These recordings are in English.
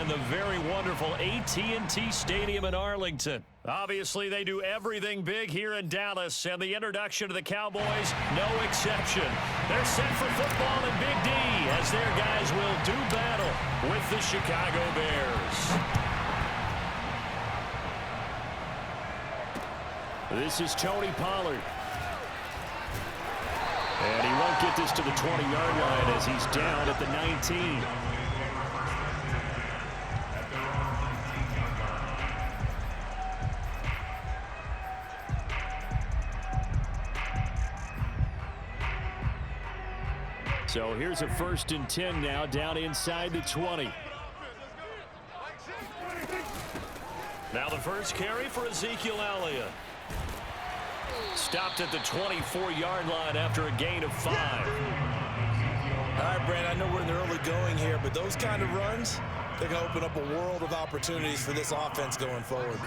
in the very wonderful AT&T Stadium in Arlington. Obviously, they do everything big here in Dallas, and the introduction to the Cowboys, no exception. They're set for football in Big D as their guys will do battle with the Chicago Bears. This is Tony Pollard. And he won't get this to the 20-yard line as he's down at the 19. So here's a 1st and 10 now, down inside the 20. Now the first carry for Ezekiel Elliott. Stopped at the 24-yard line after a gain of 5. All right, Brandon, I know we're in the early going here, but those kind of runs, they're going to open up a world of opportunities for this offense going forward.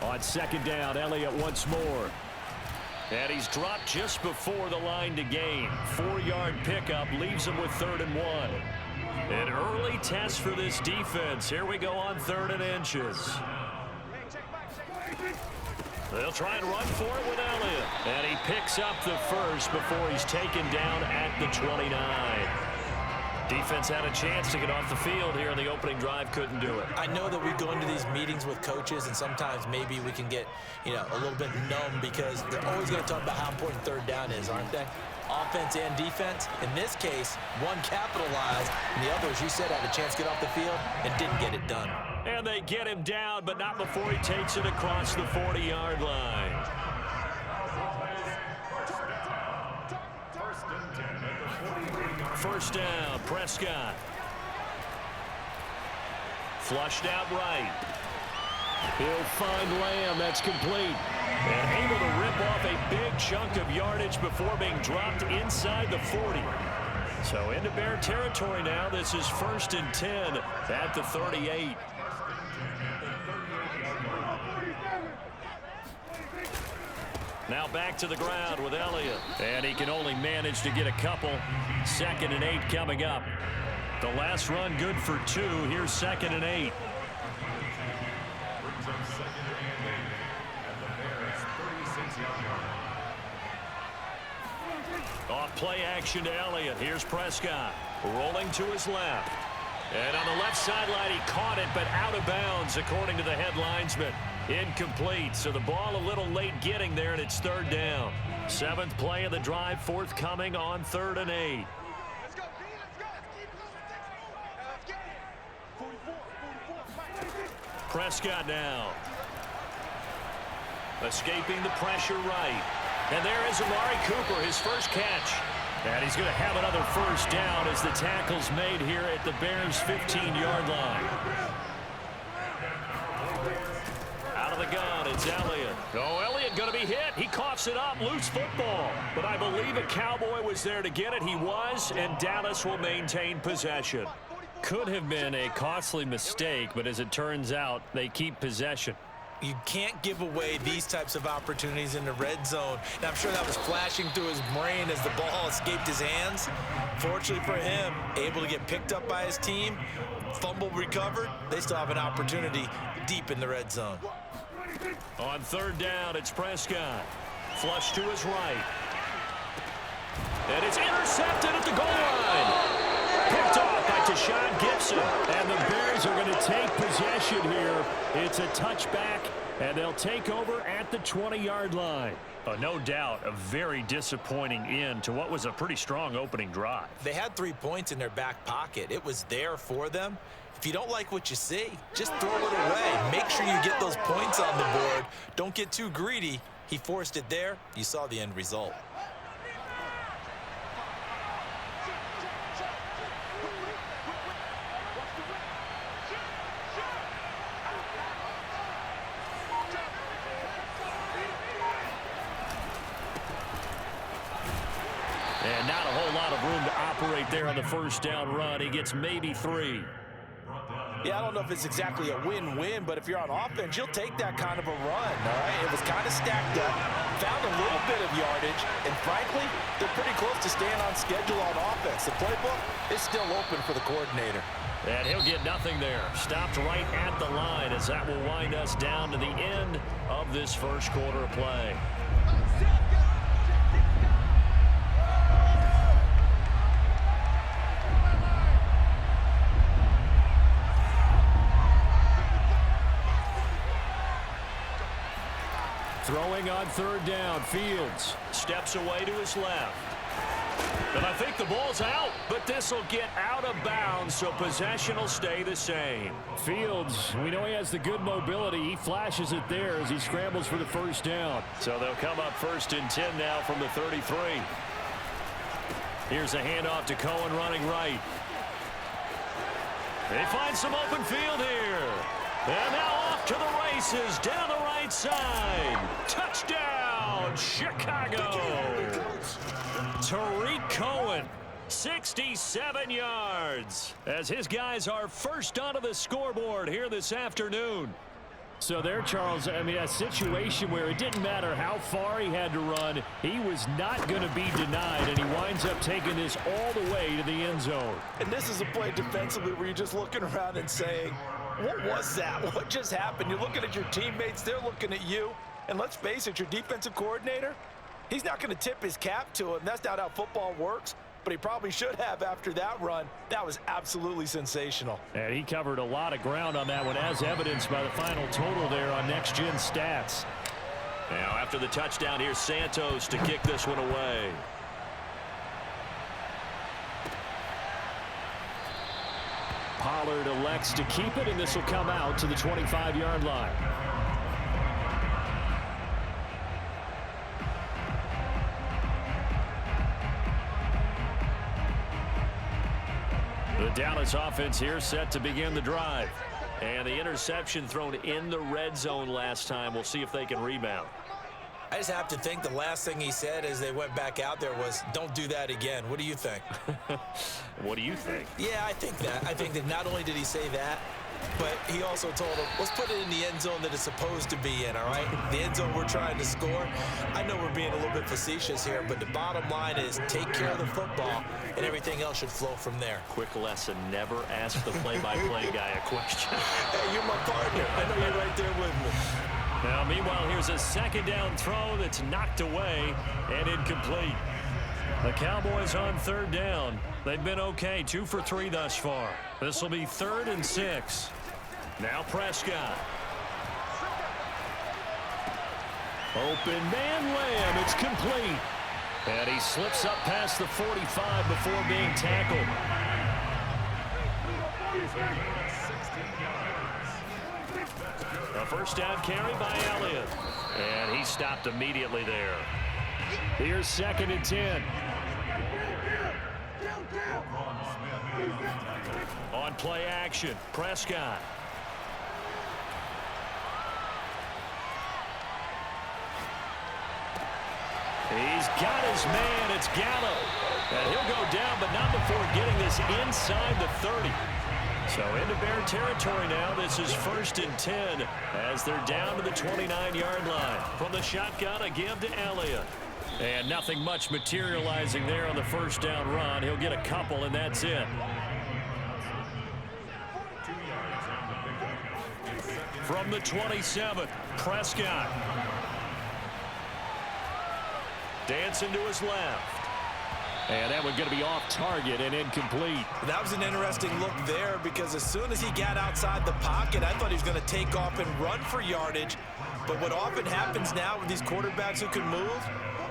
On 2nd down, Elliott once more. And he's dropped just before the line to gain. 4-yard pickup leaves him with 3rd and 1. An early test for this defense. Here we go on 3rd and inches. They'll try and run for it with Elliott. And he picks up the first before he's taken down at the 29. Defense had a chance to get off the field here in the opening drive, couldn't do it. I know that we go into these meetings with coaches, and sometimes maybe we can get, a little bit numb because they're always going to talk about how important 3rd down is, aren't they? Offense and defense. In this case, one capitalized, and the other, as you said, had a chance to get off the field and didn't get it done. And they get him down, but not before he takes it across the 40-yard line. First down, Prescott. Flushed out right. He'll find Lamb. That's complete. And able to rip off a big chunk of yardage before being dropped inside the 40. So into Bear territory now. This is 1st and 10 at the 38. Now back to the ground with Elliott. And he can only manage to get a couple. 2nd and 8 coming up. The last run good for 2. Here's 2nd and 8. Off play action to Elliott. Here's Prescott. Rolling to his left. And on the left sideline, he caught it, but out of bounds, according to the head linesman. Incomplete, so the ball a little late getting there, and it's 3rd down. 7th play of the drive, forthcoming on 3rd and 8. Prescott now. Escaping the pressure right. And there is Amari Cooper, his first catch. And he's going to have another 1st down as the tackle's made here at the Bears' 15-yard line. Out of the gun, it's Elliott. Oh, Elliott going to be hit. He coughs it up, loose football. But I believe a Cowboy was there to get it. He was, and Dallas will maintain possession. Could have been a costly mistake, but as it turns out, they keep possession. You can't give away these types of opportunities in the red zone. And I'm sure that was flashing through his brain as the ball escaped his hands. Fortunately for him, able to get picked up by his team, fumble recovered. They still have an opportunity deep in the red zone. On 3rd down, it's Prescott. Flush to his right. And it's intercepted at the goal line. Picked off by Deshaun Gibson. And the Bears are going to take possession here. It's a touchback, and they'll take over at the 20-yard line. No doubt a very disappointing end to what was a pretty strong opening drive. They had 3 points in their back pocket. It was there for them. If you don't like what you see, just throw it away. Make sure you get those points on the board. Don't get too greedy. He forced it there. You saw the end result. And not a whole lot of room to operate there on the 1st down run. He gets maybe 3. Yeah, I don't know if it's exactly a win-win, but if you're on offense, you'll take that kind of a run, all right? It was kind of stacked up, found a little bit of yardage, and frankly, they're pretty close to staying on schedule on offense. The playbook is still open for the coordinator. And he'll get nothing there. Stopped right at the line as that will wind us down to the end of this first quarter of play. Throwing on third down, Fields steps away to his left. And I think the ball's out, but this will get out of bounds, so possession will stay the same. Fields, we know he has the good mobility. He flashes it there as he scrambles for the first down. So they'll come up 1st and 10 now from the 33. Here's a handoff to Cohen running right. They find some open field here. And now off to the races down the right side. Touchdown, Chicago. Tariq Cohen, 67 yards, as his guys are first onto the scoreboard here this afternoon. So there, Charles, I mean, a situation where it didn't matter how far he had to run, he was not going to be denied, and he winds up taking this all the way to the end zone. And this is a play defensively where you're just looking around and saying, what was that? What just happened? You're looking at your teammates, they're looking at you, and let's face it, your defensive coordinator, he's not going to tip his cap to him. That's not how football works, but he probably should have after that run. That was absolutely sensational. And he covered a lot of ground on that one, as evidenced by the final total there on Next Gen Stats. Now, after the touchdown, here's Santos to kick this one away. Pollard elects to keep it, and this will come out to the 25-yard line. The Dallas offense here set to begin the drive. And the interception thrown in the red zone last time. We'll see if they can rebound. I just have to think the last thing he said as they went back out there was, don't do that again. What do you think? What do you think? Yeah, I think that. I think that not only did he say that, but he also told him, let's put it in the end zone that it's supposed to be in, all right? The end zone we're trying to score. I know we're being a little bit facetious here, but the bottom line is take care of the football, and everything else should flow from there. Quick lesson, never ask the play-by-play guy a question. Hey, you're my partner. I know you're right there with me. Now, meanwhile, here's a second down throw that's knocked away and incomplete. The Cowboys on third down. They've been okay, 2 for 3 thus far. This will be 3rd and 6. Now Prescott. Open man Lamb. It's complete. And he slips up past the 45 before being tackled. A first down carry by Elliott. And he stopped immediately there. Here's 2nd and 10. On play action, Prescott. He's got his man. It's Gallo. And he'll go down, but not before getting this inside the 30. So into Bear territory now. This is 1st and 10 as they're down to the 29-yard line. From the shotgun, a give to Elliott. And nothing much materializing there on the first down run. He'll get a couple, and that's it. From the 27, Prescott. Dancing to his left. And that one's going to be off target and incomplete. That was an interesting look there because as soon as he got outside the pocket, I thought he was going to take off and run for yardage. But what often happens now with these quarterbacks who can move,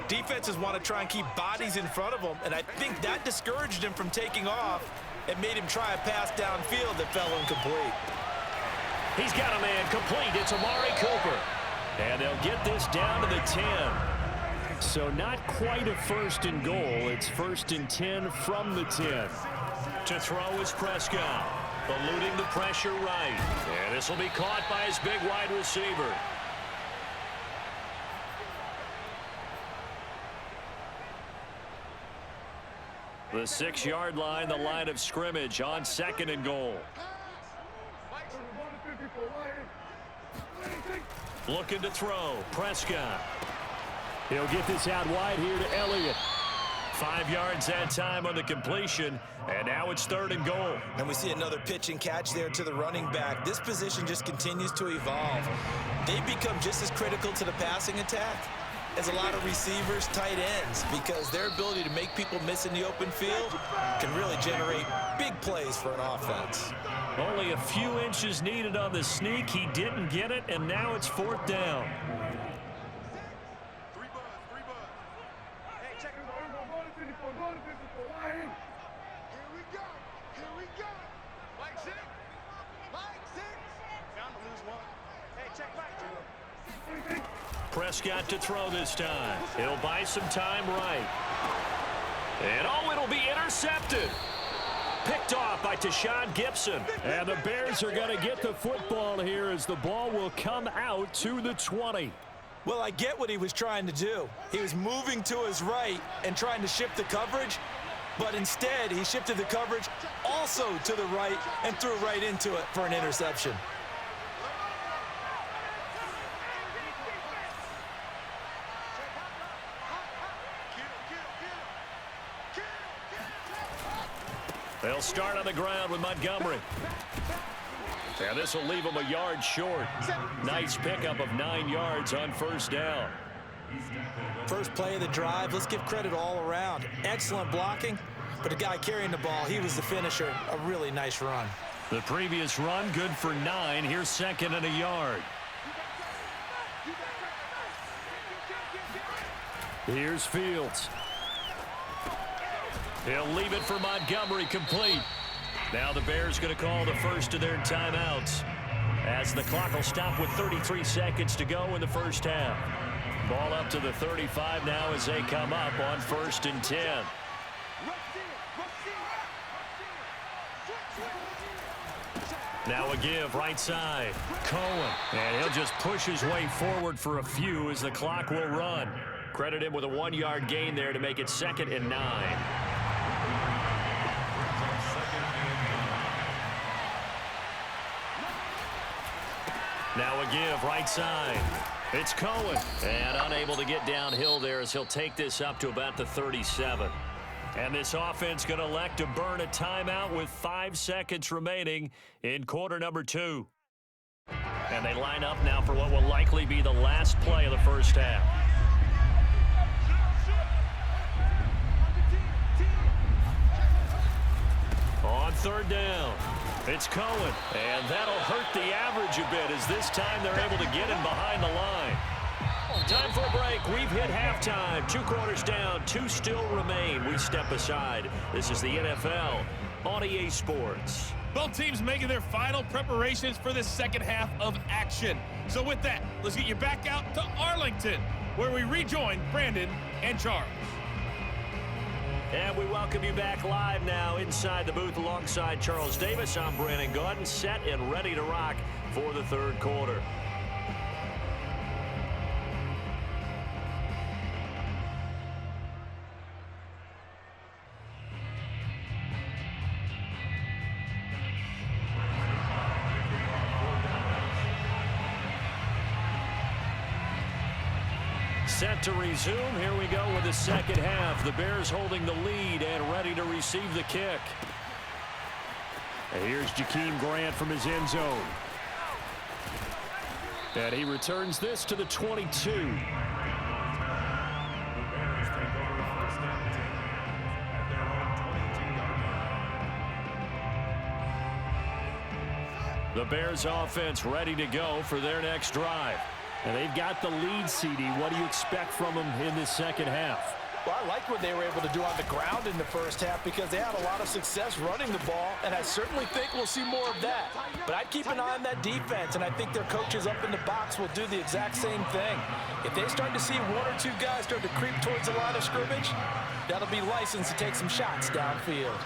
defenses want to try and keep bodies in front of them. And I think that discouraged him from taking off and made him try a pass downfield that fell incomplete. He's got a man complete. It's Amari Cooper. And they'll get this down to the 10. So not quite a 1st and goal. It's 1st and 10 from the 10. To throw is Prescott. Eluding the pressure right. And this will be caught by his big wide receiver. The 6-yard line, the line of scrimmage on 2nd and goal. Looking to throw. Prescott. He'll get this out wide here to Elliott. 5 yards that time on the completion, and now it's 3rd and goal. And we see another pitch and catch there to the running back. This position just continues to evolve. They've become just as critical to the passing attack as a lot of receivers, tight ends, because their ability to make people miss in the open field can really generate big plays for an offense. Only a few inches needed on the sneak. He didn't get it, and now it's 4th down. Prescott to throw this time. He'll buy some time right. And it'll be intercepted. Picked off by Tashawn Gibson. And the Bears are going to get the football here as the ball will come out to the 20. Well, I get what he was trying to do. He was moving to his right and trying to shift the coverage, but instead he shifted the coverage also to the right and threw right into it for an interception. They'll start on the ground with Montgomery. And this will leave him a yard short. Nice pickup of 9 yards on 1st down. First play of the drive, let's give credit all around. Excellent blocking, but the guy carrying the ball, he was the finisher. A really nice run. The previous run, good for 9. Here's 2nd and a yard. Here's Fields. He'll leave it for Montgomery, complete. Now the Bears going to call the first of their timeouts as the clock will stop with 33 seconds to go in the first half. Ball up to the 35 now as they come up on 1st and 10. Now a give right side. Cohen. And he'll just push his way forward for a few as the clock will run. Credit him with a 1-yard gain there to make it 2nd and 9. Now a give right side. It's Cohen. And unable to get downhill there as he'll take this up to about the 37. And this offense going to elect to burn a timeout with 5 seconds remaining in quarter number 2. And they line up now for what will likely be the last play of the first half. On 3rd down, it's Cohen. And that'll hurt the average a bit as this time they're able to get him behind the line. Time for a break. We've hit halftime. 2 quarters down. 2 still remain. We step aside. This is the NFL on EA Sports. Both teams making their final preparations for this second half of action. So with that, let's get you back out to Arlington, where we rejoin Brandon and Charles. And we welcome you back live now inside the booth alongside Charles Davis. I'm Brandon Gaudin, set and ready to rock for the 3rd quarter. Set to resume. Here we go with the second half. The Bears holding the lead and ready to receive the kick. And here's Jakeem Grant from his end zone. And he returns this to the 22. The Bears offense ready to go for their next drive. And they've got the lead, CD. What do you expect from them in this second half? Well, I like what they were able to do on the ground in the first half because they had a lot of success running the ball, and I certainly think we'll see more of that. But I'd keep an eye on that defense, and I think their coaches up in the box will do the exact same thing. If they start to see 1 or 2 guys start to creep towards the line of scrimmage, that'll be licensed to take some shots downfield.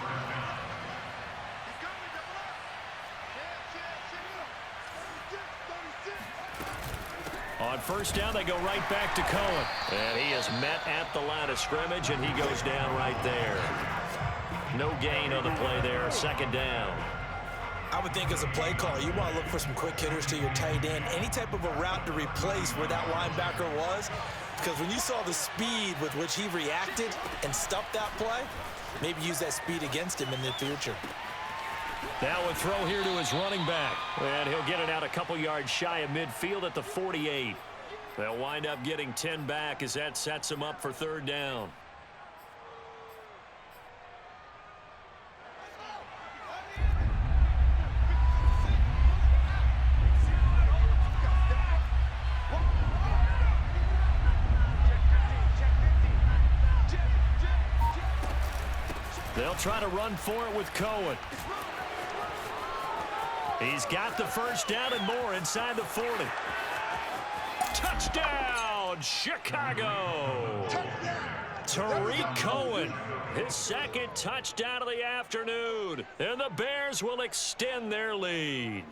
On 1st down, they go right back to Cohen. And he is met at the line of scrimmage, and he goes down right there. No gain on the play there, 2nd down. I would think as a play caller, you want to look for some quick hitters to your tight end, any type of a route to replace where that linebacker was, because when you saw the speed with which he reacted and stuffed that play, maybe use that speed against him in the future. Now a throw here to his running back, and he'll get it out a couple yards shy of midfield at the 48. They'll wind up getting 10 back as that sets him up for third down. They'll try to run for it with Cohen. He's got the first down and more inside the 40. Touchdown, Chicago! Tariq Cohen, his second touchdown of the afternoon. And the Bears will extend their lead.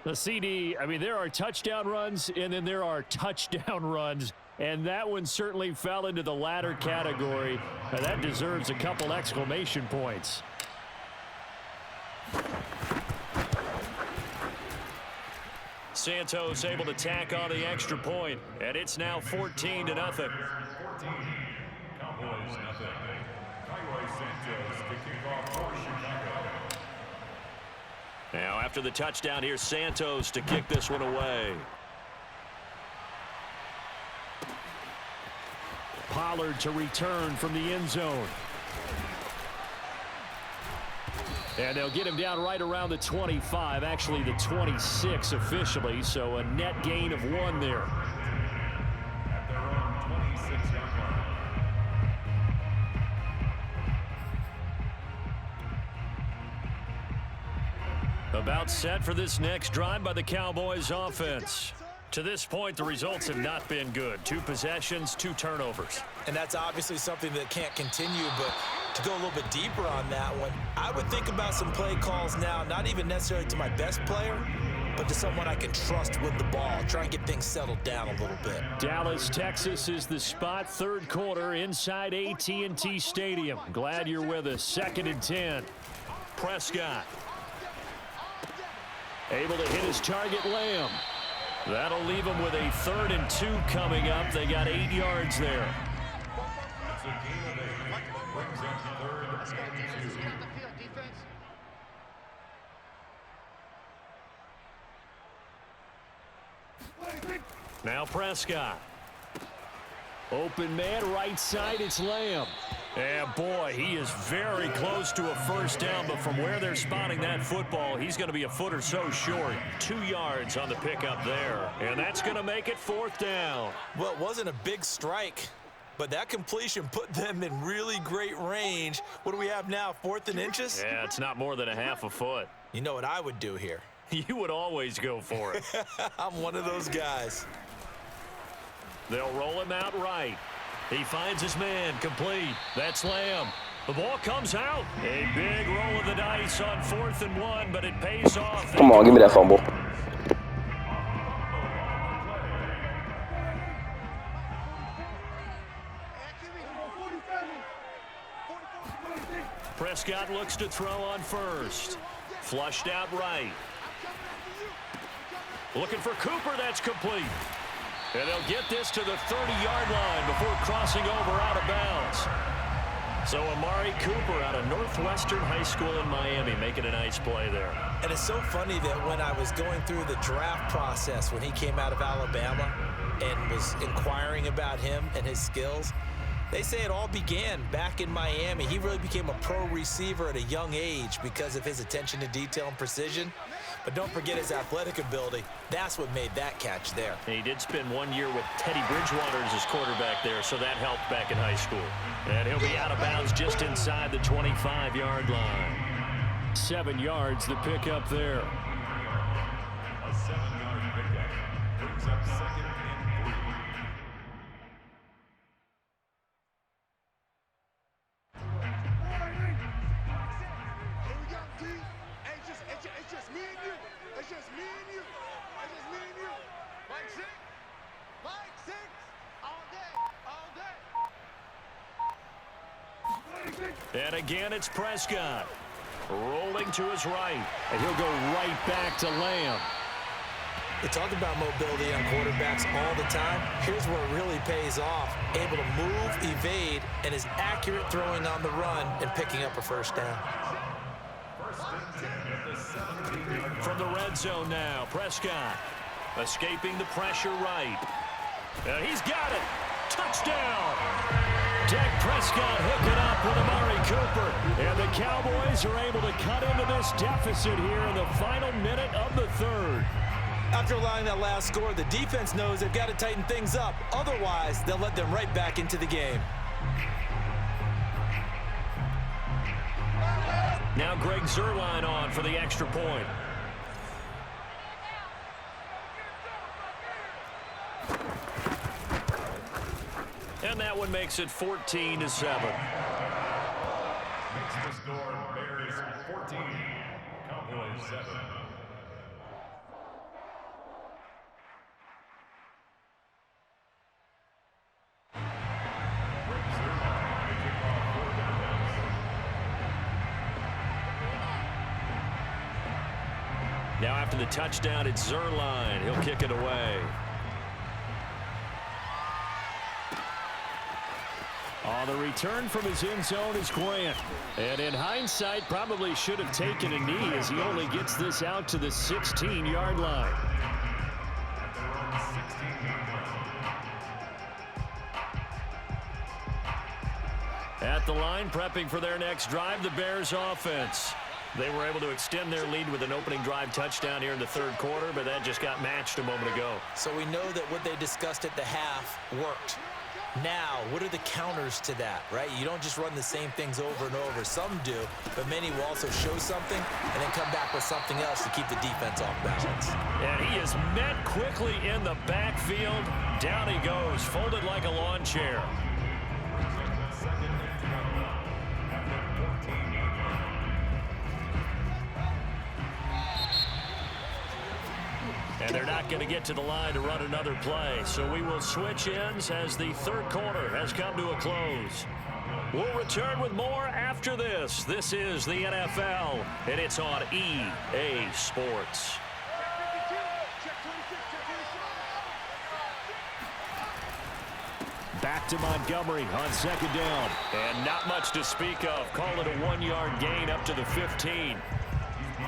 The CD, I mean, there are touchdown runs, and then there are touchdown runs. And that one certainly fell into the latter category. And that deserves a couple exclamation points. Santos able to tack on the extra point, and it's now 14-0. Cowboys nothing. Cowboys Santos to kick off for Chicago. Now after the touchdown, here's Santos to kick this one away. Pollard to return from the end zone. And they'll get him down right around the 25, actually the 26 officially, so a net gain of 1 there. At their own 26-yard line. About set for this next drive by the Cowboys offense. To this point, the results have not been good. 2 possessions, 2 turnovers. And that's obviously something that can't continue, but to go a little bit deeper on that one, I would think about some play calls now, not even necessarily to my best player, but to someone I can trust with the ball, try and get things settled down a little bit. Dallas, Texas is the spot, third quarter inside AT&T Stadium. Glad you're with us. 2nd and 10. Prescott. Able to hit his target, Lamb. That'll leave them with a 3rd and 2 coming up. They got 8 yards there. It's a gain of 8. Brings up 3rd and 2. Now Prescott. Open man, right side, it's Lamb. And boy, he is very close to a first down, but from where they're spotting that football, he's going to be a foot or so short. 2 yards on the pickup there, and that's going to make it 4th down. Well, it wasn't a big strike, but that completion put them in really great range. What do we have now, 4th and inches? Yeah, it's not more than a half a foot. You know what I would do here? You would always go for it. I'm one of those guys. They'll roll him out right. He finds his man, complete. That's Lamb. The ball comes out. A big roll of the dice on 4th and 1, but it pays off. Come on, give me that fumble. Prescott looks to throw on first. Flushed out right. Looking for Cooper, that's complete. And they'll get this to the 30-yard line before crossing over out of bounds. So Amari Cooper out of Northwestern High School in Miami making a nice play there. And it's so funny that when I was going through the draft process when he came out of Alabama and was inquiring about him and his skills, they say it all began back in Miami. He really became a pro receiver at a young age because of his attention to detail and precision. But don't forget his athletic ability. That's what made that catch there. He did spend 1 year with Teddy Bridgewater as his quarterback there, so that helped back in high school. And he'll be out of bounds just inside the 25-yard line. 7 yards, the pickup there. A 7-yard pickup. Brings up 2nd and 3. And again, it's Prescott. Rolling to his right. And he'll go right back to Lamb. They talk about mobility on quarterbacks all the time. Here's where it really pays off. Able to move, evade, and is accurate throwing on the run and picking up a first down. From the red zone now, Prescott escaping the pressure right. And he's got it. Touchdown. Dak Prescott hooking up with Amari Cooper. And the Cowboys are able to cut into this deficit here in the final minute of the third. After allowing that last score, the defense knows they've got to tighten things up. Otherwise, they'll let them right back into the game. Now Greg Zuerlein on for the extra point. And that one makes it 14-7. Makes the score Bears 14, Cowboys 7. Now after the touchdown, it's Zuerlein. He'll kick it away. On the return from his end zone is Grant. And in hindsight, probably should have taken a knee as he only gets this out to the 16-yard line. At the line, prepping for their next drive, the Bears offense. They were able to extend their lead with an opening drive touchdown here in the third quarter, but that just got matched a moment ago. So we know that what they discussed at the half worked. Now, what are the counters to that, right? You don't just run the same things over and over. Some do, but many will also show something and then come back with something else to keep the defense off balance. And he is met quickly in the backfield. Down he goes, folded like a lawn chair. And they're not going to get to the line to run another play. So we will switch ends as the third quarter has come to a close. We'll return with more after this. This is the NFL, and it's on EA Sports. Back to Montgomery on second down. And not much to speak of. Call it a 1-yard gain up to the 15.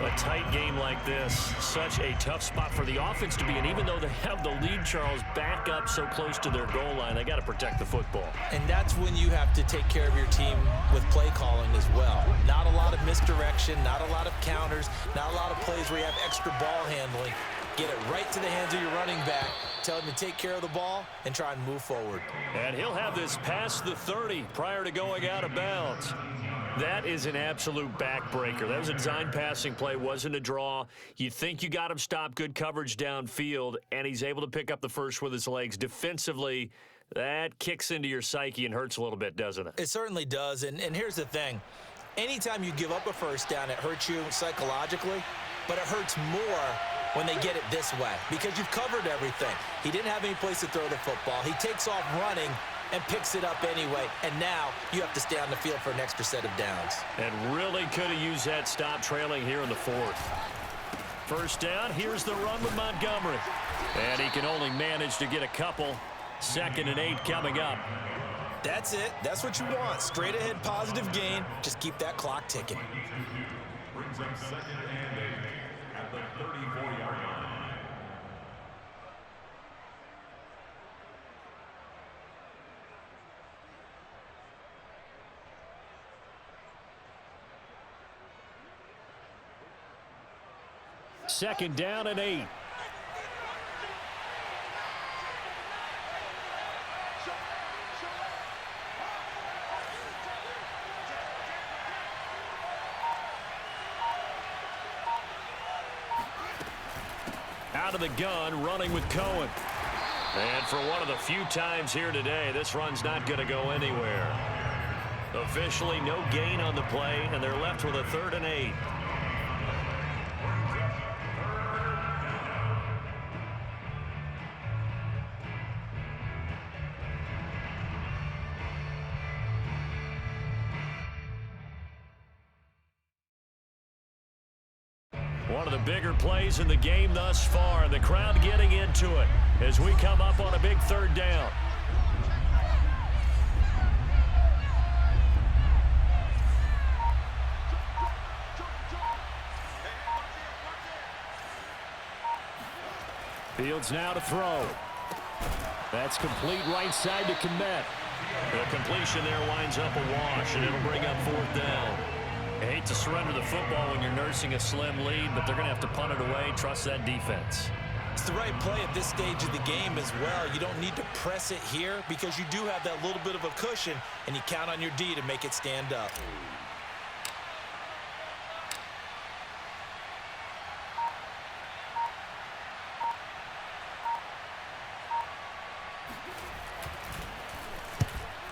A tight game like this, such a tough spot for the offense to be in. Even though they have the lead, Charles, back up so close to their goal line, they got to protect the football. And that's when you have to take care of your team with play calling as well. Not a lot of misdirection, not a lot of counters, not a lot of plays where you have extra ball handling. Get it right to the hands of your running back, tell him to take care of the ball, and try and move forward. And he'll have this past the 30 prior to going out of bounds. That is an absolute backbreaker. That was a design passing play, wasn't a draw. You think you got him stopped, good coverage downfield, and he's able to pick up the first with his legs. Defensively, that kicks into your psyche and hurts a little bit, doesn't it? It certainly does, and here's the thing. Anytime you give up a first down, it hurts you psychologically, but it hurts more when they get it this way because you've covered everything. He didn't have any place to throw the football. He takes off running and picks it up anyway, and now you have to stay on the field for an extra set of downs. And really could have used that stop trailing here in the fourth. First down, here's the run with Montgomery. And he can only manage to get a couple. 2nd and 8 coming up. That's it. That's what you want. Straight ahead positive gain. Just keep that clock ticking. Brings up 2nd and 8 at the 34-yard line. Second down and 8. Out of the gun, running with Cohen. And for one of the few times here today, this run's not going to go anywhere. Officially, no gain on the play, and they're left with a 3rd and 8. One of the bigger plays in the game thus far. The crowd getting into it as we come up on a big third down. Fields now to throw. That's complete right side to Kmet. The completion there winds up a wash, and it'll bring up fourth down. I hate to surrender the football when you're nursing a slim lead, but they're going to have to punt it away. Trust that defense. It's the right play at this stage of the game as well. You don't need to press it here because you do have that little bit of a cushion, and you count on your D to make it stand up.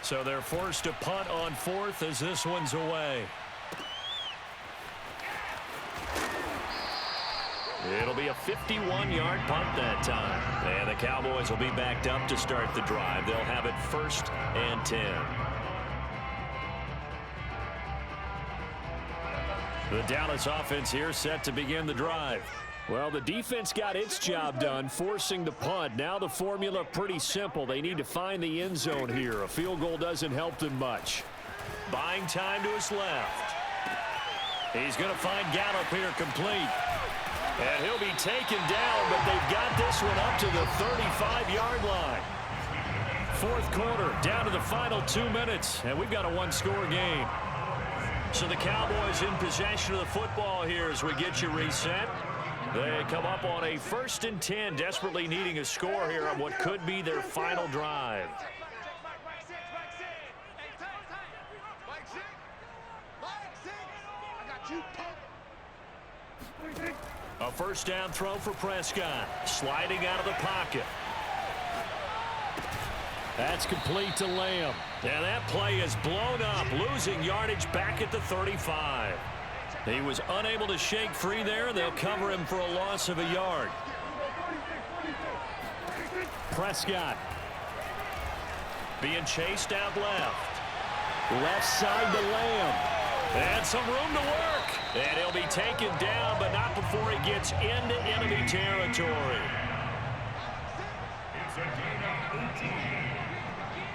So they're forced to punt on fourth as this one's away. It'll be a 51-yard punt that time. And the Cowboys will be backed up to start the drive. They'll have it 1st and 10. The Dallas offense here set to begin the drive. Well, the defense got its job done, forcing the punt. Now the formula pretty simple. They need to find the end zone here. A field goal doesn't help them much. Buying time to his left. He's going to find Gallup here complete. And he'll be taken down, but they've got this one up to the 35-yard line. Fourth quarter, down to the final 2 minutes, and we've got a one-score game. So the Cowboys in possession of the football here as we get you reset. They come up on a 1st and 10, desperately needing a score here on what could be their final drive. A first down throw for Prescott, sliding out of the pocket. That's complete to Lamb. And that play is blown up, losing yardage back at the 35. He was unable to shake free there. They'll cover him for a loss of a yard. Prescott being chased out left. Left side to Lamb. And some room to work. And he'll be taken down, but not before he gets into enemy territory. It's a gain of 18.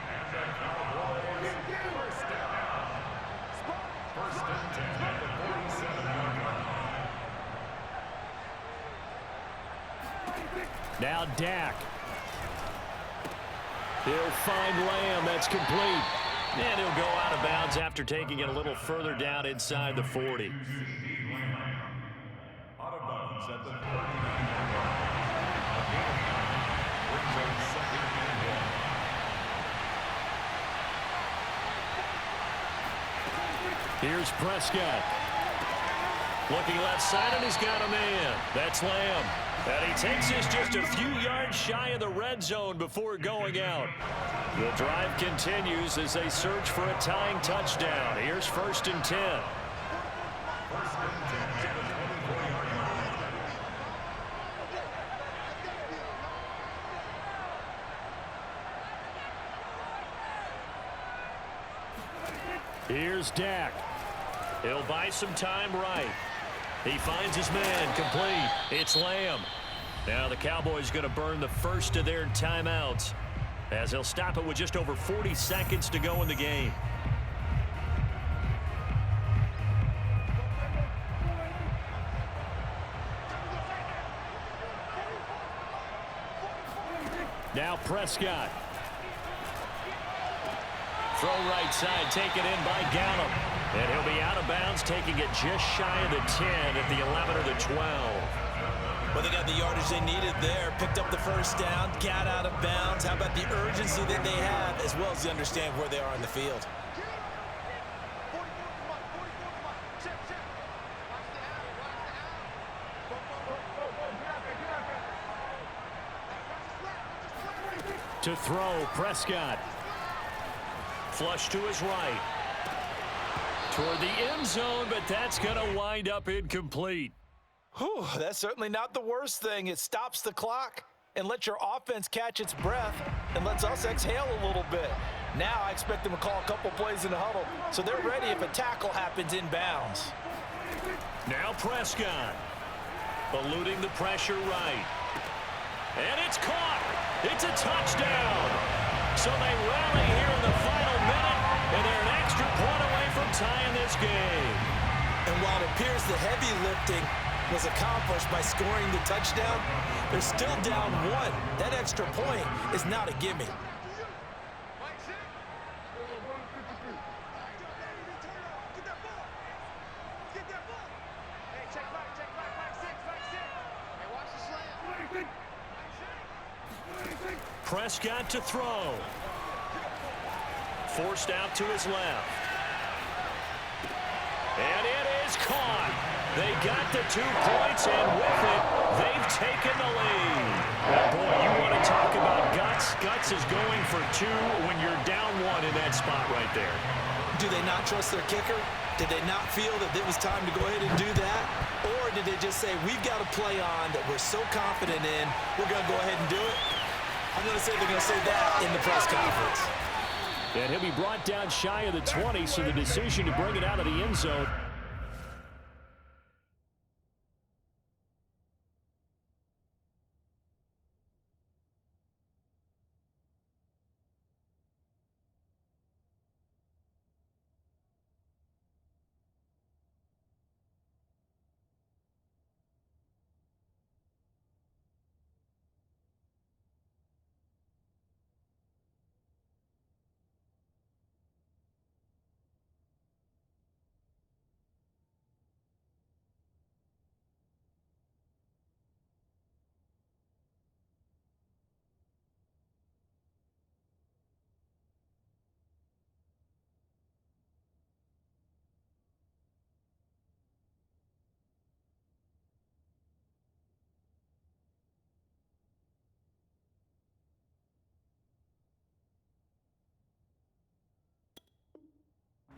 And the Cowboys first down. First and 10 at the 47-yard line. Now Dak. He'll find Lamb. That's complete. And he'll go out of bounds after taking it a little further down inside the 40. Out of bounds at the 39-yard line. A gain of 9 brings up 2nd and 1. Here's Prescott. Looking left side, and he's got a man. That's Lamb. And he takes this just a few yards shy of the red zone before going out. The drive continues as they search for a tying touchdown. Here's 1st and 10. First and 10 to the 24-yard line. Here's Dak. He'll buy some time right. He finds his man complete. It's Lamb. Now the Cowboys going to burn the first of their timeouts as they'll stop it with just over 40 seconds to go in the game. Now Prescott. Throw right side, taken in by Gallup. And he'll be out of bounds, taking it just shy of the 10 at the 11 or the 12. Well, they got the yardage they needed there, picked up the first down, got out of bounds. How about the urgency that they have, as well as they understand where they are in the field? To throw, Prescott. Flush to his right. Toward the end zone, but that's going to wind up incomplete. Whew, that's certainly not the worst thing. It stops the clock and lets your offense catch its breath and lets us exhale a little bit. Now I expect them to call a couple plays in the huddle so they're ready if a tackle happens in bounds. Now Prescott. Eluding the pressure right. And it's caught. It's a touchdown. So they rally here in the final minute, and they're an extra point away from tying this game. And while it appears the heavy lifting was accomplished by scoring the touchdown, they're still down 1. That extra point is not a gimme. Prescott to throw. Forced out to his left. And it is caught. They got the 2 points, and with it, they've taken the lead. Now, boy, you want to talk about guts. Guts is going for 2 when you're down 1 in that spot right there. Do they not trust their kicker? Did they not feel that it was time to go ahead and do that? Or did they just say, we've got a play on that we're so confident in, we're going to go ahead and do it? I'm going to say they're going to say that in the press conference. And he'll be brought down shy of the 20, so the decision to bring it out of the end zone.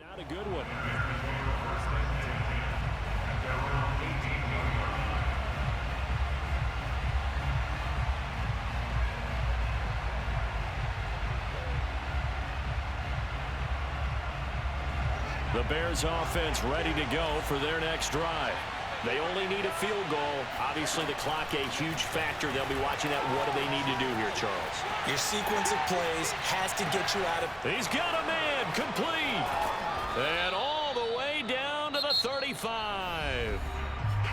Not a good one. The Bears offense ready to go for their next drive. They only need a field goal. Obviously, the clock a huge factor. They'll be watching that. What do they need to do here, Charles? Your sequence of plays has to get you out of... He's got a man complete. And all the way down to the 35.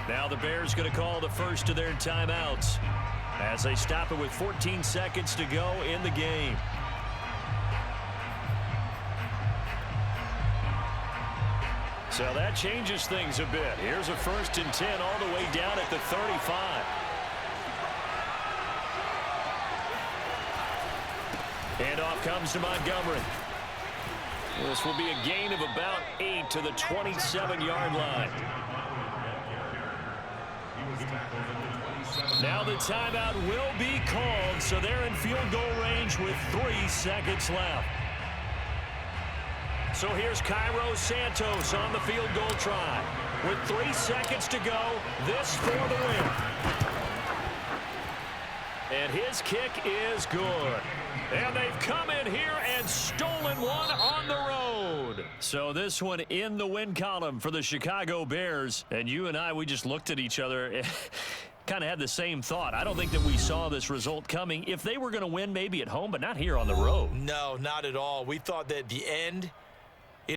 Now the Bears going to call the first of their timeouts as they stop it with 14 seconds to go in the game. So that changes things a bit. Here's a 1st and 10 all the way down at the 35. Handoff comes to Montgomery. This will be a gain of about 8 to the 27-yard line. Now the timeout will be called, so they're in field goal range with 3 seconds left. So here's Cairo Santos on the field goal try. With 3 seconds to go, this for the win. And his kick is good. And they've come in here and stolen one on the road. So this one in the win column for the Chicago Bears. And you and I, we just looked at each other kind of had the same thought. I don't think that we saw this result coming. If they were going to win, maybe at home, but not here on the road. No, not at all. We thought that at the end,